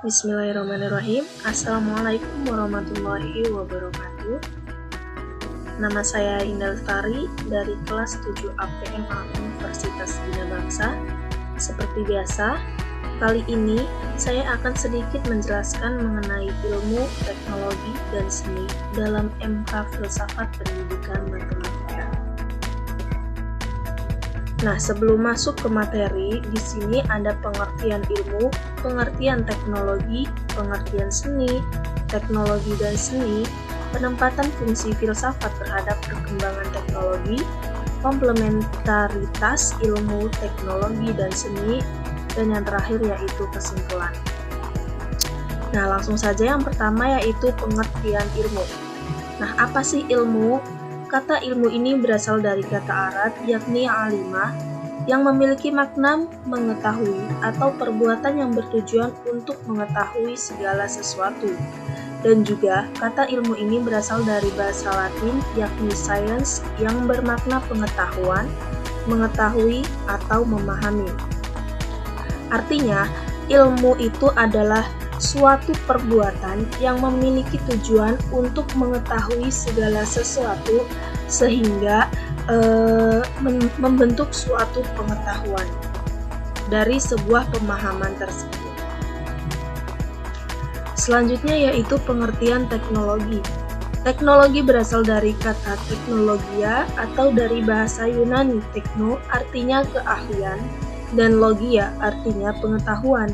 Bismillahirrahmanirrahim. Assalamualaikum warahmatullahi wabarakatuh. Nama saya Indah Lestari dari kelas 7 APMA Universitas Bina Bangsa. Seperti biasa, kali ini saya akan sedikit menjelaskan mengenai ilmu, teknologi, dan seni dalam MK Filsafat Pendidikan Matematika. Nah, sebelum masuk ke materi, di sini ada pengertian ilmu, pengertian teknologi, pengertian seni, teknologi dan seni, penempatan fungsi filsafat terhadap perkembangan teknologi, komplementaritas ilmu, teknologi, dan seni, dan yang terakhir yaitu kesimpulan. Nah, langsung saja yang pertama yaitu pengertian ilmu. Nah, apa sih ilmu? Kata ilmu ini berasal dari kata Arab yakni alimah yang memiliki makna mengetahui atau perbuatan yang bertujuan untuk mengetahui segala sesuatu. Dan juga kata ilmu ini berasal dari bahasa Latin yakni science yang bermakna pengetahuan, mengetahui atau memahami. Artinya, ilmu itu adalah suatu perbuatan yang memiliki tujuan untuk mengetahui segala sesuatu sehingga membentuk suatu pengetahuan dari sebuah pemahaman tersebut. Selanjutnya yaitu pengertian teknologi. Teknologi berasal dari kata teknologia atau dari bahasa Yunani tekno artinya keahlian dan logia artinya pengetahuan.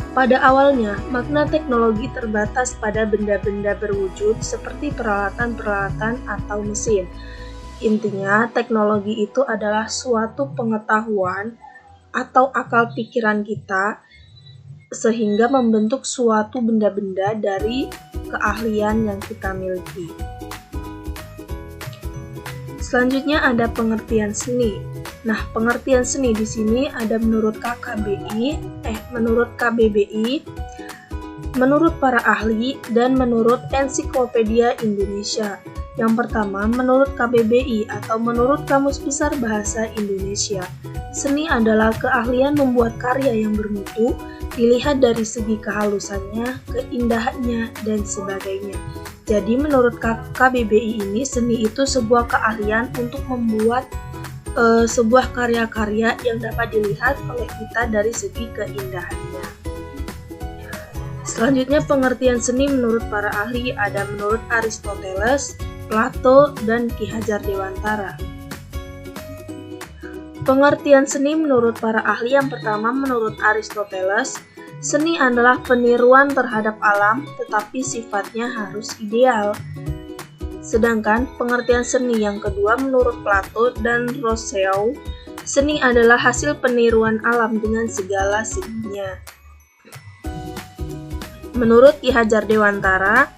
Pada awalnya, makna teknologi terbatas pada benda-benda berwujud seperti peralatan-peralatan atau mesin. Intinya, teknologi itu adalah suatu pengetahuan atau akal pikiran kita sehingga membentuk suatu benda-benda dari keahlian yang kita miliki. Selanjutnya ada pengertian seni. Nah, pengertian seni di sini ada menurut KBBI, menurut para ahli, dan menurut Ensiklopedia Indonesia. Yang pertama, menurut KBBI atau menurut Kamus Besar Bahasa Indonesia, seni adalah keahlian membuat karya yang bermutu, dilihat dari segi kehalusannya, keindahannya, dan sebagainya. Jadi, menurut KBBI ini, seni itu sebuah keahlian untuk membuat sebuah karya-karya yang dapat dilihat oleh kita dari segi keindahannya. Selanjutnya pengertian seni menurut para ahli ada menurut Aristoteles, Plato, dan Ki Hajar Dewantara. Pengertian seni menurut para ahli yang pertama menurut Aristoteles, seni adalah peniruan terhadap alam tetapi sifatnya harus ideal. Sedangkan pengertian seni yang kedua menurut Plato dan Rousseau, seni adalah hasil peniruan alam dengan segala seginya. Menurut Ki Hajar Dewantara,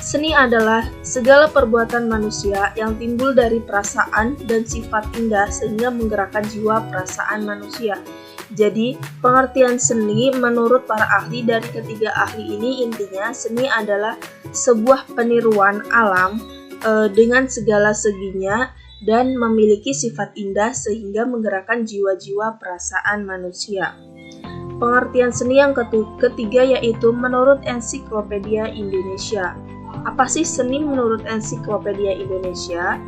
seni adalah segala perbuatan manusia yang timbul dari perasaan dan sifat indah sehingga menggerakkan jiwa perasaan manusia. Jadi, pengertian seni menurut para ahli dari ketiga ahli ini intinya seni adalah sebuah peniruan alam dengan segala seginya dan memiliki sifat indah sehingga menggerakkan jiwa-jiwa perasaan manusia. Pengertian seni yang ketiga yaitu menurut Ensiklopedia Indonesia. Apa sih seni menurut Ensiklopedia Indonesia?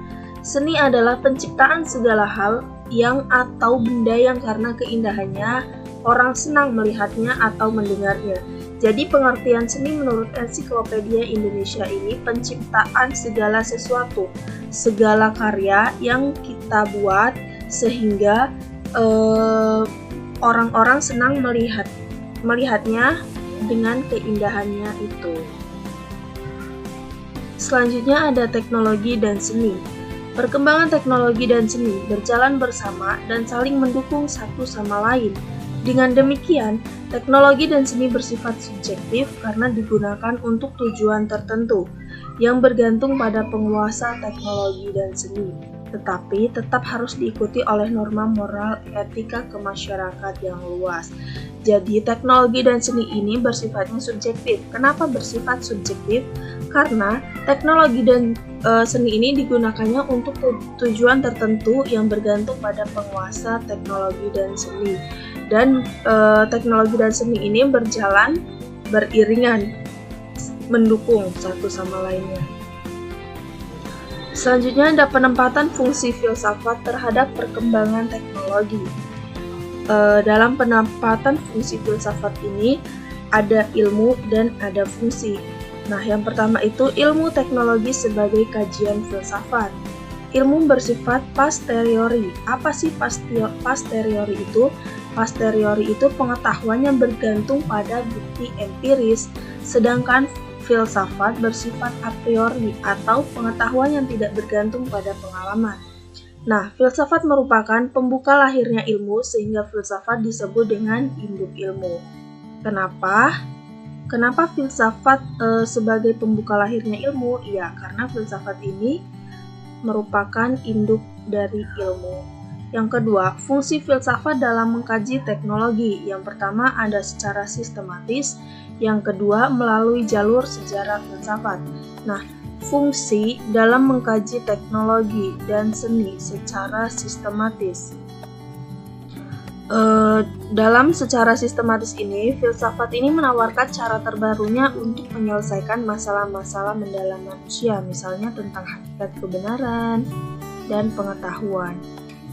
Seni adalah penciptaan segala hal yang atau benda yang karena keindahannya orang senang melihatnya atau mendengarnya. Jadi pengertian seni menurut Ensiklopedia Indonesia ini penciptaan segala sesuatu, segala karya yang kita buat sehingga orang-orang senang melihatnya dengan keindahannya itu. Selanjutnya ada teknologi dan seni. Perkembangan teknologi dan seni berjalan bersama dan saling mendukung satu sama lain. Dengan demikian, teknologi dan seni bersifat subjektif karena digunakan untuk tujuan tertentu yang bergantung pada penguasa teknologi dan seni, tetapi tetap harus diikuti oleh norma moral etika kemasyarakatan yang luas. Jadi, teknologi dan seni ini bersifatnya subjektif. Kenapa bersifat subjektif? Karena teknologi dan seni ini digunakannya untuk tujuan tertentu yang bergantung pada penguasa teknologi dan seni. Dan teknologi dan seni ini berjalan beriringan, mendukung satu sama lainnya. Selanjutnya ada penempatan fungsi filsafat terhadap perkembangan teknologi. Dalam penempatan fungsi filsafat ini ada ilmu dan ada fungsi. Nah, yang pertama itu ilmu teknologi sebagai kajian filsafat. Ilmu bersifat posteriori. Apa sih posteriori itu? Posteriori itu pengetahuan yang bergantung pada bukti empiris, sedangkan filsafat bersifat a priori atau pengetahuan yang tidak bergantung pada pengalaman. Nah, filsafat merupakan pembuka lahirnya ilmu sehingga filsafat disebut dengan induk ilmu. Kenapa? Kenapa filsafat sebagai pembuka lahirnya ilmu? Ya, karena filsafat ini merupakan induk dari ilmu. Yang kedua, fungsi filsafat dalam mengkaji teknologi. Yang pertama ada secara sistematis, yang kedua melalui jalur sejarah filsafat. Nah, fungsi dalam mengkaji teknologi dan seni secara sistematis. Dalam secara sistematis ini, filsafat ini menawarkan cara terbarunya untuk menyelesaikan masalah-masalah mendalam manusia, misalnya tentang hakikat kebenaran dan pengetahuan.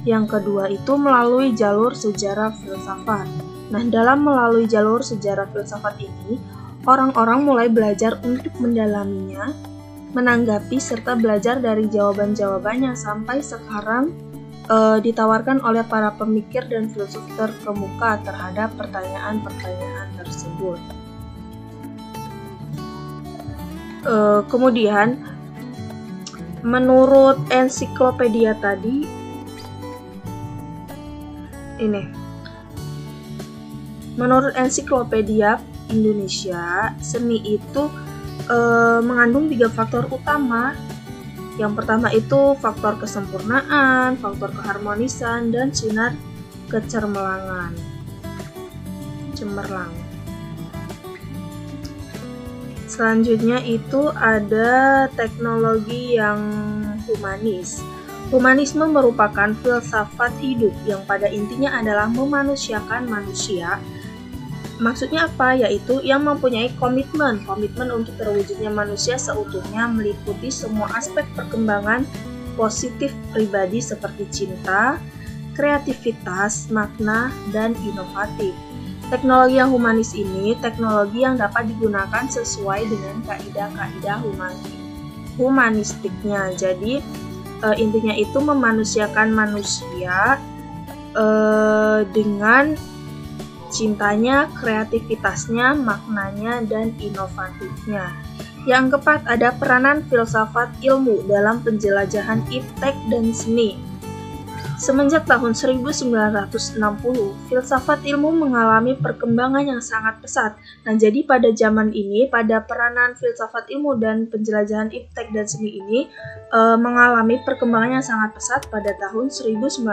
Yang kedua itu melalui jalur sejarah filsafat. Nah, dalam melalui jalur sejarah filsafat ini, orang-orang mulai belajar untuk mendalaminya, menanggapi serta belajar dari jawaban-jawaban yang sampai sekarang ditawarkan oleh para pemikir dan filsuf terkemuka terhadap pertanyaan-pertanyaan tersebut. Kemudian, menurut ensiklopedia tadi, menurut ensiklopedia Indonesia, seni itu mengandung 3 faktor utama. Yang pertama itu faktor kesempurnaan, faktor keharmonisan, dan sinar cemerlang. Selanjutnya itu ada teknologi yang humanis. Humanisme merupakan filsafat hidup yang pada intinya adalah memanusiakan manusia. Maksudnya apa? Yaitu yang mempunyai komitmen untuk terwujudnya manusia seutuhnya, meliputi semua aspek perkembangan positif pribadi seperti cinta, kreativitas, makna, dan inovatif. Teknologi yang humanis ini teknologi yang dapat digunakan sesuai dengan kaidah-kaidah humanistiknya. Jadi intinya itu memanusiakan manusia dengan cintanya, kreativitasnya, maknanya, dan inovatifnya. Yang keempat ada peranan filsafat ilmu dalam penjelajahan iptek dan seni. Semenjak tahun 1960, filsafat ilmu mengalami perkembangan yang sangat pesat. Nah, jadi pada zaman ini, pada peranan filsafat ilmu dan penjelajahan iptek dan seni ini mengalami perkembangan yang sangat pesat pada tahun 1960.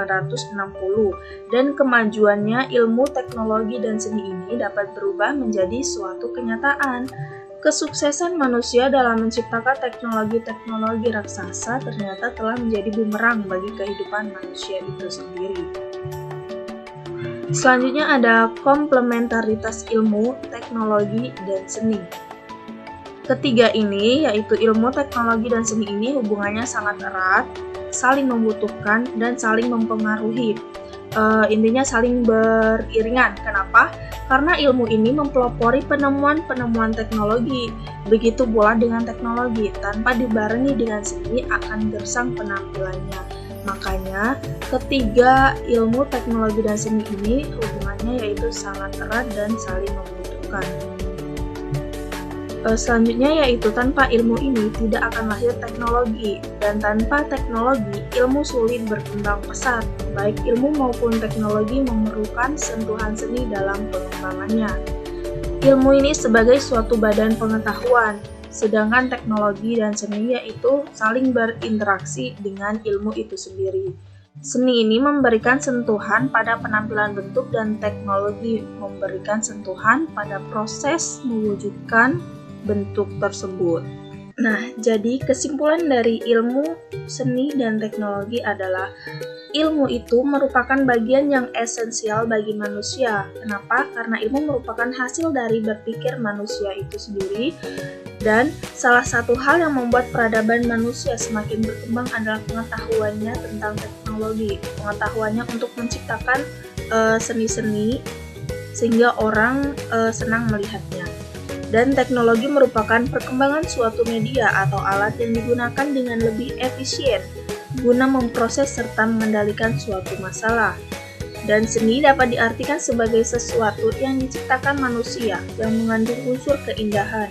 Dan kemajuannya ilmu, teknologi, dan seni ini dapat berubah menjadi suatu kenyataan. Kesuksesan manusia dalam menciptakan teknologi-teknologi raksasa ternyata telah menjadi bumerang bagi kehidupan manusia itu sendiri. Selanjutnya ada komplementaritas ilmu, teknologi, dan seni. Ketiga ini, yaitu ilmu, teknologi, dan seni ini hubungannya sangat erat, saling membutuhkan, dan saling mempengaruhi. Intinya saling beriringan. Kenapa? Karena ilmu ini mempelopori penemuan-penemuan teknologi. Begitu pula dengan teknologi, tanpa dibarengi dengan seni akan gersang penampilannya. Makanya, ketiga ilmu, teknologi, dan seni ini hubungannya yaitu sangat erat dan saling membutuhkan. Selanjutnya yaitu tanpa ilmu ini tidak akan lahir teknologi, dan tanpa teknologi ilmu sulit berkembang pesat. Baik ilmu maupun teknologi memerlukan sentuhan seni dalam pengembangannya. Ilmu ini sebagai suatu badan pengetahuan, sedangkan teknologi dan seni yaitu saling berinteraksi dengan ilmu itu sendiri. Seni ini memberikan sentuhan pada penampilan bentuk dan teknologi memberikan sentuhan pada proses mewujudkan bentuk tersebut. Nah, jadi kesimpulan dari ilmu, seni, dan teknologi adalah ilmu itu merupakan bagian yang esensial bagi manusia. Kenapa? Karena ilmu merupakan hasil dari berpikir manusia itu sendiri, dan salah satu hal yang membuat peradaban manusia semakin berkembang adalah pengetahuannya tentang teknologi, pengetahuannya untuk menciptakan seni-seni sehingga orang senang melihatnya. Dan teknologi merupakan perkembangan suatu media atau alat yang digunakan dengan lebih efisien guna memproses serta mengendalikan suatu masalah. Dan seni dapat diartikan sebagai sesuatu yang diciptakan manusia yang mengandung unsur keindahan.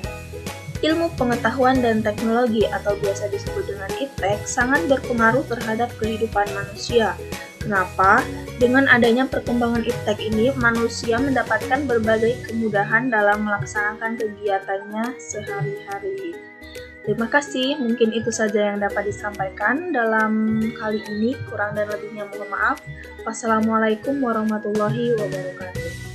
Ilmu pengetahuan dan teknologi atau biasa disebut dengan iptek sangat berpengaruh terhadap kehidupan manusia. Kenapa? Dengan adanya perkembangan iptek ini, manusia mendapatkan berbagai kemudahan dalam melaksanakan kegiatannya sehari-hari. Terima kasih, mungkin itu saja yang dapat disampaikan dalam kali ini. Kurang dan lebihnya mohon maaf. Wassalamualaikum warahmatullahi wabarakatuh.